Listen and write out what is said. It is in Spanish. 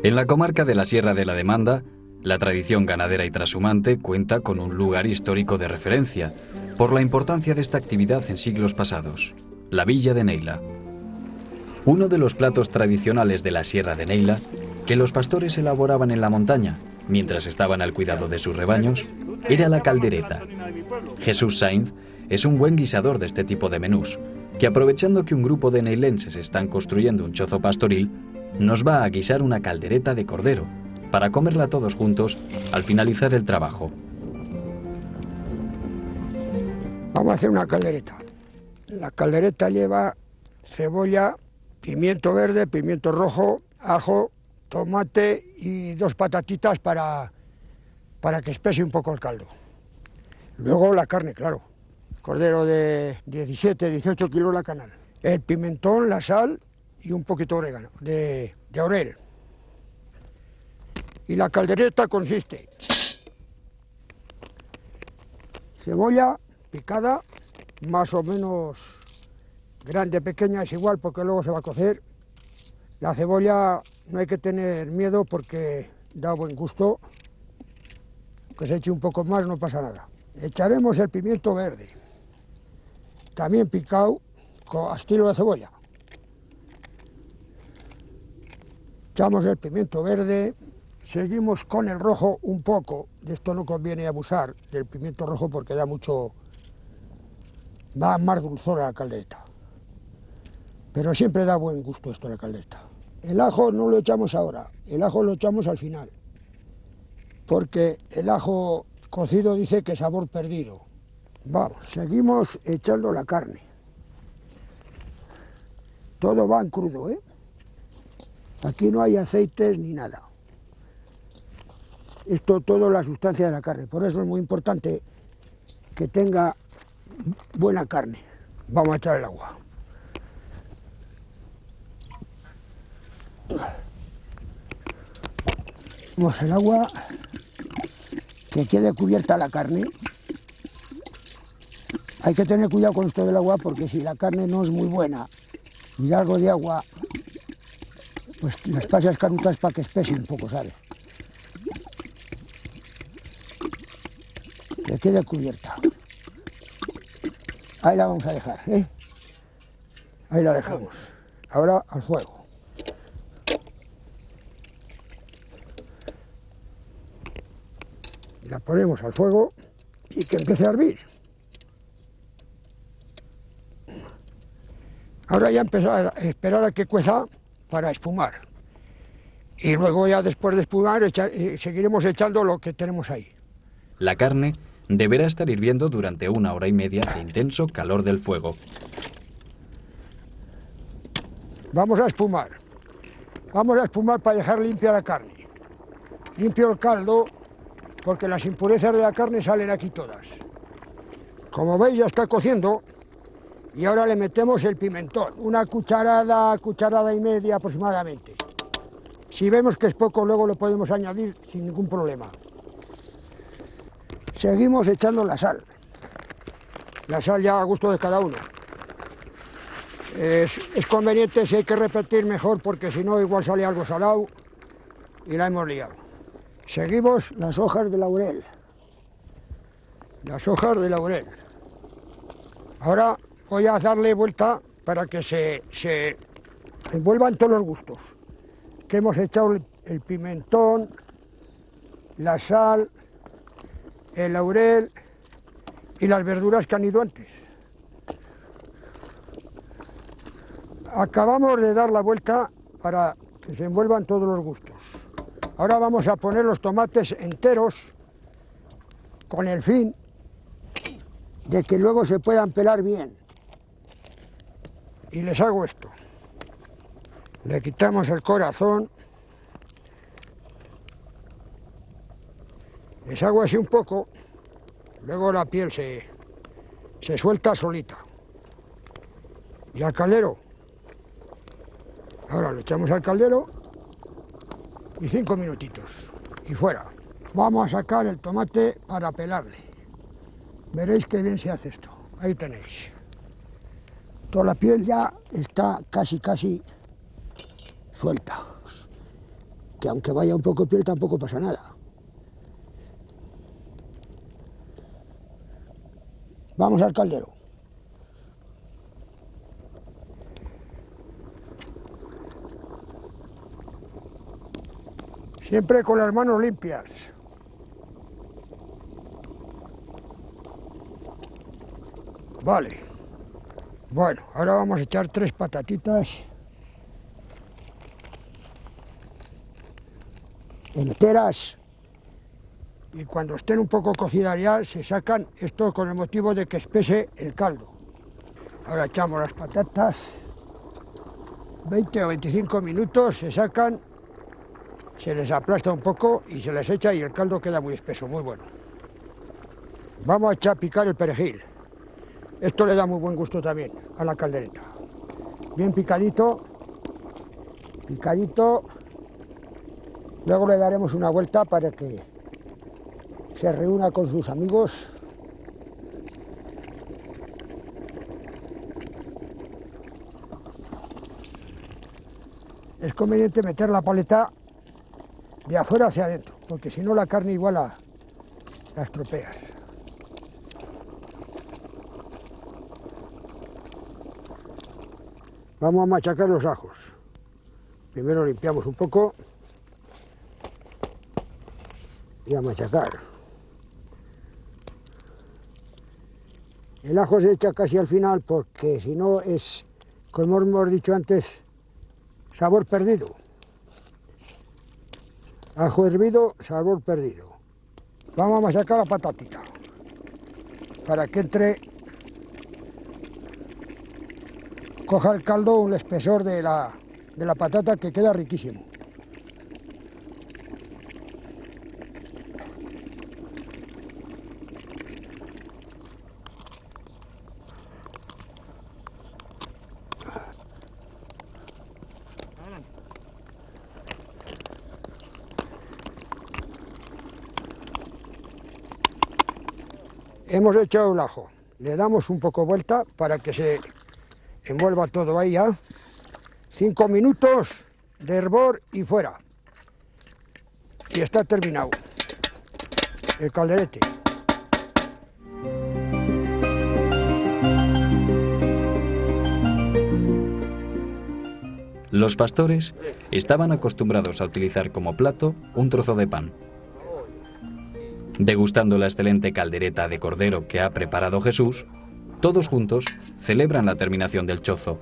En la comarca de la Sierra de la Demanda, la tradición ganadera y trashumante cuenta con un lugar histórico de referencia por la importancia de esta actividad en siglos pasados, la Villa de Neila. Uno de los platos tradicionales de la Sierra de Neila, que los pastores elaboraban en la montaña mientras estaban al cuidado de sus rebaños, era la caldereta. Jesús Sainz es un buen guisador de este tipo de menús, que aprovechando que un grupo de neilenses están construyendo un chozo pastoril, nos va a guisar una caldereta de cordero, para comerla todos juntos al finalizar el trabajo. Vamos a hacer una caldereta. La caldereta lleva cebolla, pimiento verde, pimiento rojo, ajo, tomate y 2 patatitas para que espese un poco el caldo. Luego la carne, claro. Cordero de 17, 18 kilos la canal. El pimentón, la sal y un poquito de orégano, de laurel. Y la caldereta consiste cebolla picada, más o menos grande, pequeña, es igual porque luego se va a cocer. La cebolla no hay que tener miedo porque da buen gusto, que se eche un poco más no pasa nada. Echaremos el pimiento verde, también picado a estilo de cebolla. Echamos el pimiento verde, seguimos con el rojo un poco, de esto no conviene abusar del pimiento rojo porque da mucho, da más dulzor a la caldereta. Pero siempre da buen gusto esto a la caldereta. El ajo no lo echamos ahora, el ajo lo echamos al final, porque el ajo cocido dice que sabor perdido. Vamos, seguimos echando la carne. Todo va en crudo, ¿eh? Aquí no hay aceites ni nada. Esto todo la sustancia de la carne, por eso es muy importante que tenga buena carne. Vamos a echar el agua. Vamos el agua, que quede cubierta la carne. Hay que tener cuidado con esto del agua porque si la carne no es muy buena y da algo de agua, pues las pasas canutas para que espese un poco, ¿sabes? Que quede cubierta. Ahí la vamos a dejar, ¿eh? Ahí la dejamos. Ahora al fuego. La ponemos al fuego y que empiece a hervir. Ahora ya empezar a esperar a que cueza para espumar. Y luego ya después de espumar seguiremos echando lo que tenemos ahí. La carne deberá estar hirviendo durante 1 hora y media de intenso calor del fuego. Vamos a espumar. Vamos a espumar para dejar limpia la carne. Limpio el caldo porque las impurezas de la carne salen aquí todas. Como veis ya está cociendo y ahora le metemos el pimentón. Una cucharada, cucharada y media aproximadamente. Si vemos que es poco luego lo podemos añadir sin ningún problema. Seguimos echando la sal. La sal ya a gusto de cada uno. Es conveniente si hay que repetir mejor porque si no igual sale algo salado y la hemos liado. Seguimos las hojas de laurel. Las hojas de laurel. Ahora voy a darle vuelta para que se envuelvan todos los gustos. Que hemos echado el pimentón, la sal, el laurel y las verduras que han ido antes. Acabamos de dar la vuelta para que se envuelvan todos los gustos. Ahora vamos a poner los tomates enteros con el fin de que luego se puedan pelar bien. Y les hago esto. Le quitamos el corazón. Les hago así un poco. Luego la piel se suelta solita. Y al caldero. Ahora lo echamos al caldero y 5 minutitos. Y fuera. Vamos a sacar el tomate para pelarle. Veréis qué bien se hace esto. Ahí tenéis. Toda la piel ya está casi suelta. que aunque vaya un poco piel tampoco pasa nada. Vamos al caldero. Siempre con las manos limpias. Vale. Bueno, ahora vamos a echar 3 patatitas enteras. Y cuando estén un poco cocidas ya, se sacan esto con el motivo de que espese el caldo. Ahora echamos las patatas, 20 o 25 minutos, se sacan, se les aplasta un poco y se les echa y el caldo queda muy espeso, muy bueno. Vamos a echar a picar el perejil. Esto le da muy buen gusto también a la caldereta. Bien picadito, picadito. Luego le daremos una vuelta para que se reúna con sus amigos. Es conveniente meter la paleta de afuera hacia adentro, porque si no la carne igual la estropeas. Vamos a machacar los ajos. Primero limpiamos un poco y a machacar. El ajo se echa casi al final porque si no es, como hemos dicho antes, sabor perdido. Ajo hervido, sabor perdido. Vamos a machacar la patatita para que entre, coja el caldo, el espesor de la patata, que queda riquísimo. Hemos echado el ajo, le damos un poco vuelta para que se envuelva todo ahí ya. 5 minutos de hervor y fuera. Y está terminado el calderete. Los pastores estaban acostumbrados a utilizar como plato un trozo de pan. Degustando la excelente caldereta de cordero que ha preparado Jesús, todos juntos celebran la terminación del chozo.